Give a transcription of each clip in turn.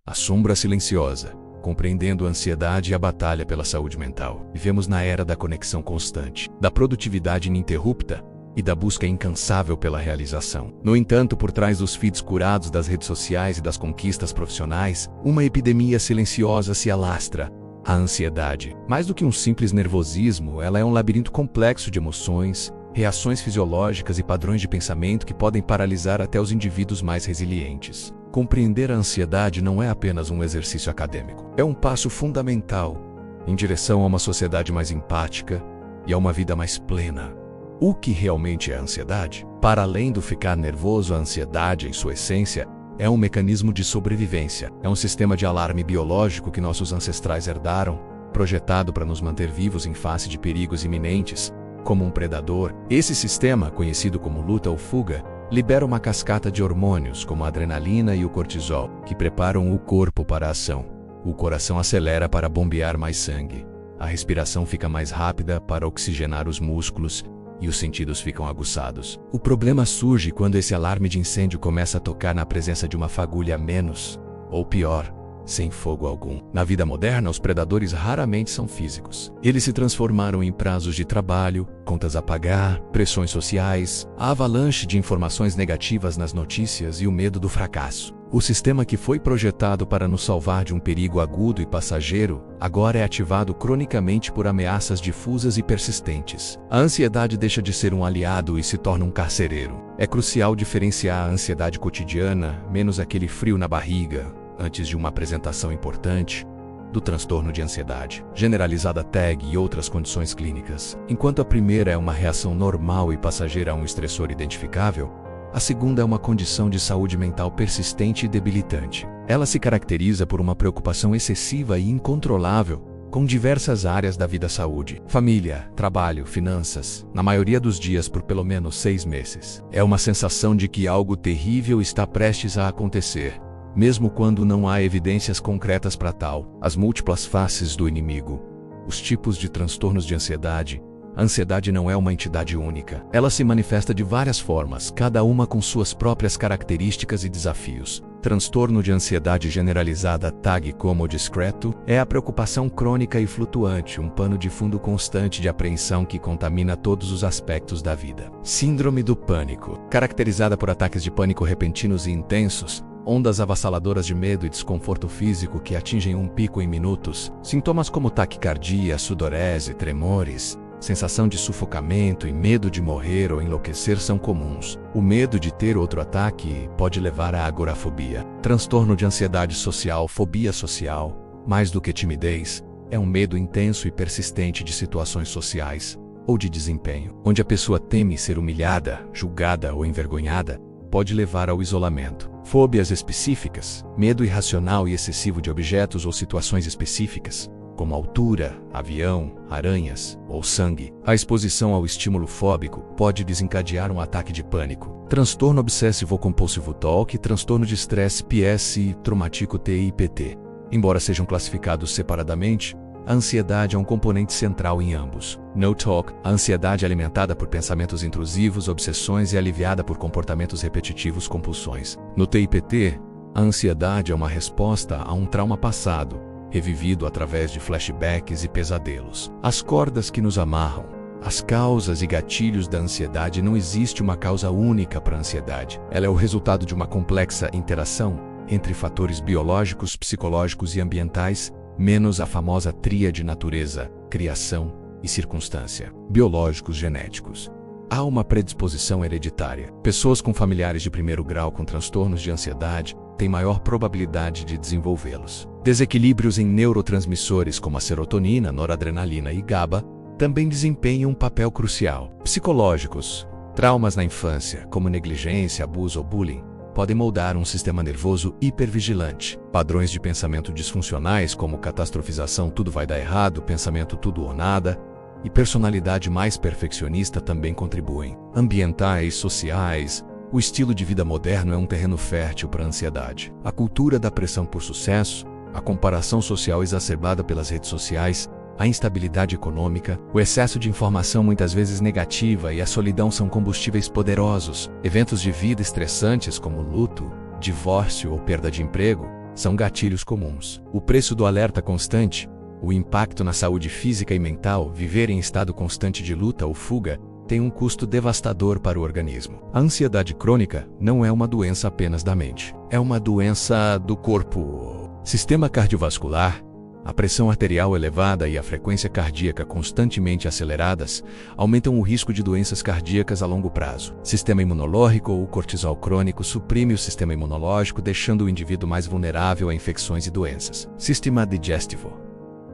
A sombra silenciosa, compreendendo a ansiedade e a batalha pela saúde mental. Vivemos na era da conexão constante, da produtividade ininterrupta e da busca incansável pela realização. No entanto, por trás dos feeds curados das redes sociais e das conquistas profissionais, uma epidemia silenciosa se alastra: a ansiedade. Mais do que um simples nervosismo, ela é um labirinto complexo de emoções, reações fisiológicas e padrões de pensamento que podem paralisar até os indivíduos mais resilientes. Compreender a ansiedade não é apenas um exercício acadêmico. É um passo fundamental em direção a uma sociedade mais empática e a uma vida mais plena. O que realmente é a ansiedade? Para além do ficar nervoso, a ansiedade, em sua essência, é um mecanismo de sobrevivência. É um sistema de alarme biológico que nossos ancestrais herdaram, projetado para nos manter vivos em face de perigos iminentes, como um predador. Esse sistema, conhecido como luta ou fuga, libera uma cascata de hormônios, como a adrenalina e o cortisol, que preparam o corpo para a ação. O coração acelera para bombear mais sangue. A respiração fica mais rápida para oxigenar os músculos e os sentidos ficam aguçados. O problema surge quando esse alarme de incêndio começa a tocar na presença de uma fagulha a menos, ou pior, sem fogo algum. Na vida moderna, os predadores raramente são físicos. Eles se transformaram em prazos de trabalho, contas a pagar, pressões sociais, a avalanche de informações negativas nas notícias e o medo do fracasso. O sistema que foi projetado para nos salvar de um perigo agudo e passageiro, agora é ativado cronicamente por ameaças difusas e persistentes. A ansiedade deixa de ser um aliado e se torna um carcereiro. É crucial diferenciar a ansiedade cotidiana, menos aquele frio na barriga, antes de uma apresentação importante, do transtorno de ansiedade generalizada TAG e outras condições clínicas. Enquanto a primeira é uma reação normal e passageira a um estressor identificável, a segunda é uma condição de saúde mental persistente e debilitante. Ela se caracteriza por uma preocupação excessiva e incontrolável com diversas áreas da vida: saúde, família, trabalho, finanças, na maioria dos dias por pelo menos 6 meses. É uma sensação de que algo terrível está prestes a acontecer, mesmo quando não há evidências concretas para tal. As múltiplas faces do inimigo. Os tipos de transtornos de ansiedade. A ansiedade não é uma entidade única. Ela se manifesta de várias formas, cada uma com suas próprias características e desafios. Transtorno de ansiedade generalizada TAG, como discreto, é a preocupação crônica e flutuante, um pano de fundo constante de apreensão que contamina todos os aspectos da vida. Síndrome do pânico, caracterizada por ataques de pânico repentinos e intensos, ondas avassaladoras de medo e desconforto físico que atingem um pico em minutos. Sintomas como taquicardia, sudorese, tremores, sensação de sufocamento e medo de morrer ou enlouquecer são comuns. O medo de ter outro ataque pode levar à agorafobia. Transtorno de ansiedade social, fobia social, mais do que timidez, é um medo intenso e persistente de situações sociais ou de desempenho, onde a pessoa teme ser humilhada, julgada ou envergonhada, pode levar ao isolamento. Fóbias específicas, medo irracional e excessivo de objetos ou situações específicas, como altura, avião, aranhas ou sangue. A exposição ao estímulo fóbico pode desencadear um ataque de pânico. Transtorno obsessivo-compulsivo TOC, transtorno de estresse PS, traumático TIPT. Embora sejam classificados separadamente, a ansiedade é um componente central em ambos. No TOC, a ansiedade é alimentada por pensamentos intrusivos, obsessões e aliviada por comportamentos repetitivos, compulsões. No TIPT, a ansiedade é uma resposta a um trauma passado, revivido através de flashbacks e pesadelos. As cordas que nos amarram. As causas e gatilhos da ansiedade. Não existe uma causa única para a ansiedade. Ela é o resultado de uma complexa interação entre fatores biológicos, psicológicos e ambientais, menos a famosa tríade natureza, criação e circunstância. Biológicos genéticos. Há uma predisposição hereditária. Pessoas com familiares de primeiro grau com transtornos de ansiedade têm maior probabilidade de desenvolvê-los. Desequilíbrios em neurotransmissores como a serotonina, noradrenalina e GABA também desempenham um papel crucial. Psicológicos. Traumas na infância, como negligência, abuso ou bullying, podem moldar um sistema nervoso hipervigilante. Padrões de pensamento disfuncionais como catastrofização, tudo vai dar errado, pensamento tudo ou nada, e personalidade mais perfeccionista também contribuem. Ambientais, sociais. O estilo de vida moderno é um terreno fértil para a ansiedade. A cultura da pressão por sucesso, a comparação social exacerbada pelas redes sociais, a instabilidade econômica, o excesso de informação muitas vezes negativa e a solidão são combustíveis poderosos. Eventos de vida estressantes como luto, divórcio ou perda de emprego são gatilhos comuns. O preço do alerta constante, o impacto na saúde física e mental, viver em estado constante de luta ou fuga, tem um custo devastador para o organismo. A ansiedade crônica não é uma doença apenas da mente. É uma doença do corpo. Sistema cardiovascular, a pressão arterial elevada e a frequência cardíaca constantemente aceleradas aumentam o risco de doenças cardíacas a longo prazo. Sistema imunológico ou cortisol crônico suprime o sistema imunológico, deixando o indivíduo mais vulnerável a infecções e doenças. Sistema digestivo.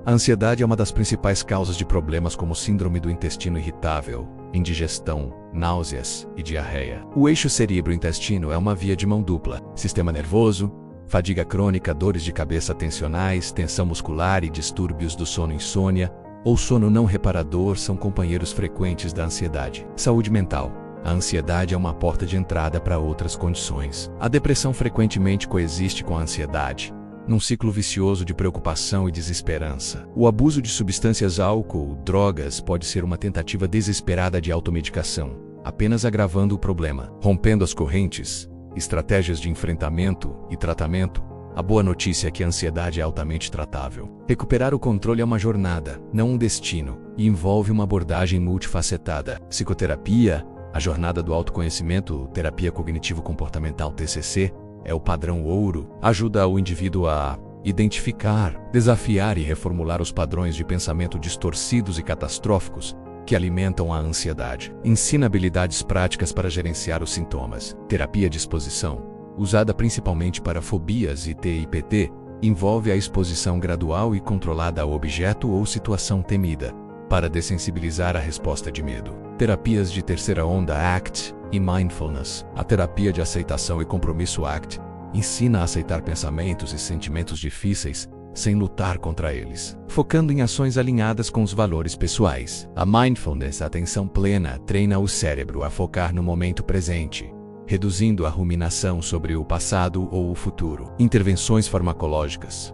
A ansiedade é uma das principais causas de problemas como síndrome do intestino irritável, indigestão, náuseas e diarreia. O eixo cérebro-intestino é uma via de mão dupla. Sistema nervoso, fadiga crônica, dores de cabeça tensionais, tensão muscular e distúrbios do sono, insônia ou sono não reparador são companheiros frequentes da ansiedade. Saúde mental. A ansiedade é uma porta de entrada para outras condições. A depressão frequentemente coexiste com a ansiedade, num ciclo vicioso de preocupação e desesperança. O abuso de substâncias, álcool, drogas pode ser uma tentativa desesperada de automedicação, apenas agravando o problema. Rompendo as correntes, estratégias de enfrentamento e tratamento, a boa notícia é que a ansiedade é altamente tratável. Recuperar o controle é uma jornada, não um destino, e envolve uma abordagem multifacetada. Psicoterapia, a jornada do autoconhecimento, terapia cognitivo-comportamental TCC, é o padrão ouro, ajuda o indivíduo a identificar, desafiar e reformular os padrões de pensamento distorcidos e catastróficos que alimentam a ansiedade. Ensina habilidades práticas para gerenciar os sintomas. Terapia de exposição, usada principalmente para fobias e TIPT, envolve a exposição gradual e controlada ao objeto ou situação temida, para dessensibilizar a resposta de medo. Terapias de terceira onda ACT e Mindfulness. A terapia de aceitação e compromisso ACT ensina a aceitar pensamentos e sentimentos difíceis sem lutar contra eles, focando em ações alinhadas com os valores pessoais. A Mindfulness, a atenção plena, treina o cérebro a focar no momento presente, reduzindo a ruminação sobre o passado ou o futuro. Intervenções farmacológicas.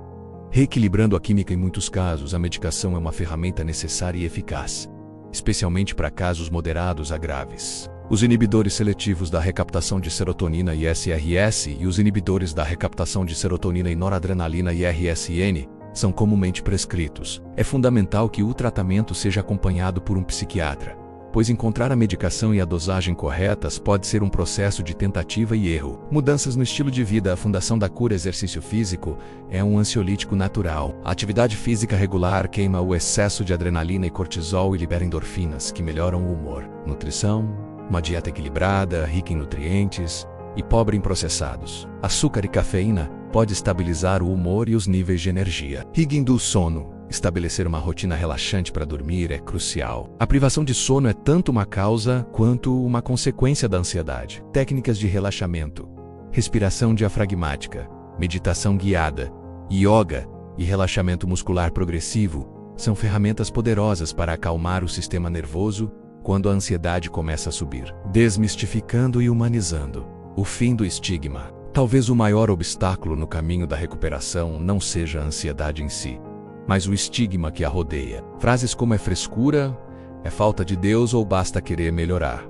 Reequilibrando a química. Em muitos casos, a medicação é uma ferramenta necessária e eficaz, especialmente para casos moderados a graves. Os inibidores seletivos da recaptação de serotonina ISRS e os inibidores da recaptação de serotonina e noradrenalina IRSN são comumente prescritos. É fundamental que o tratamento seja acompanhado por um psiquiatra, pois encontrar a medicação e a dosagem corretas pode ser um processo de tentativa e erro. Mudanças no estilo de vida. A Fundação da Cura Exercício Físico é um ansiolítico natural. A atividade física regular queima o excesso de adrenalina e cortisol e libera endorfinas, que melhoram o humor. Nutrição. Uma dieta equilibrada, rica em nutrientes e pobre em processados. Açúcar e cafeína pode estabilizar o humor e os níveis de energia. Higiene do sono. Estabelecer uma rotina relaxante para dormir é crucial. A privação de sono é tanto uma causa quanto uma consequência da ansiedade. Técnicas de relaxamento. Respiração diafragmática, meditação guiada, yoga e relaxamento muscular progressivo são ferramentas poderosas para acalmar o sistema nervoso quando a ansiedade começa a subir. Desmistificando e humanizando. O fim do estigma. Talvez o maior obstáculo no caminho da recuperação não seja a ansiedade em si, mas o estigma que a rodeia. Frases como é frescura, é falta de Deus ou basta querer melhorar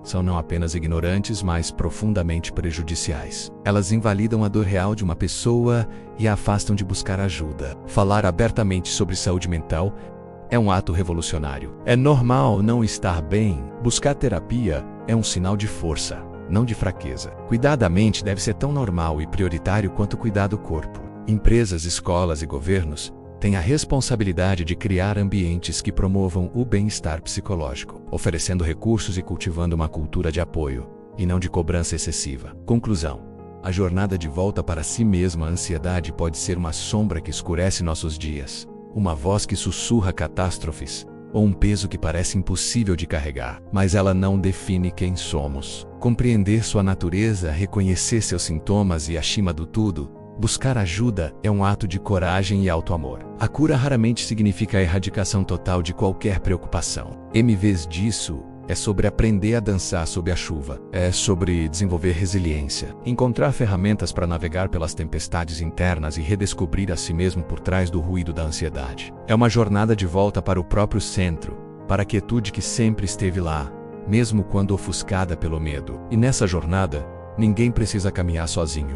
são não apenas ignorantes, mas profundamente prejudiciais. Elas invalidam a dor real de uma pessoa e a afastam de buscar ajuda. Falar abertamente sobre saúde mental é um ato revolucionário. É normal não estar bem. Buscar terapia é um sinal de força, não de fraqueza. Cuidar da mente deve ser tão normal e prioritário quanto cuidar do corpo. Empresas, escolas e governos têm a responsabilidade de criar ambientes que promovam o bem-estar psicológico, oferecendo recursos e cultivando uma cultura de apoio, e não de cobrança excessiva. Conclusão. A jornada de volta para si mesma. A ansiedade pode ser uma sombra que escurece nossos dias, uma voz que sussurra catástrofes, ou um peso que parece impossível de carregar, mas ela não define quem somos. Compreender sua natureza, reconhecer seus sintomas e, acima do tudo, buscar ajuda é um ato de coragem e auto-amor. A cura raramente significa a erradicação total de qualquer preocupação. Em vez disso, é sobre aprender a dançar sob a chuva. É sobre desenvolver resiliência, encontrar ferramentas para navegar pelas tempestades internas e redescobrir a si mesmo por trás do ruído da ansiedade. É uma jornada de volta para o próprio centro, para a quietude que sempre esteve lá, mesmo quando ofuscada pelo medo. E nessa jornada, ninguém precisa caminhar sozinho.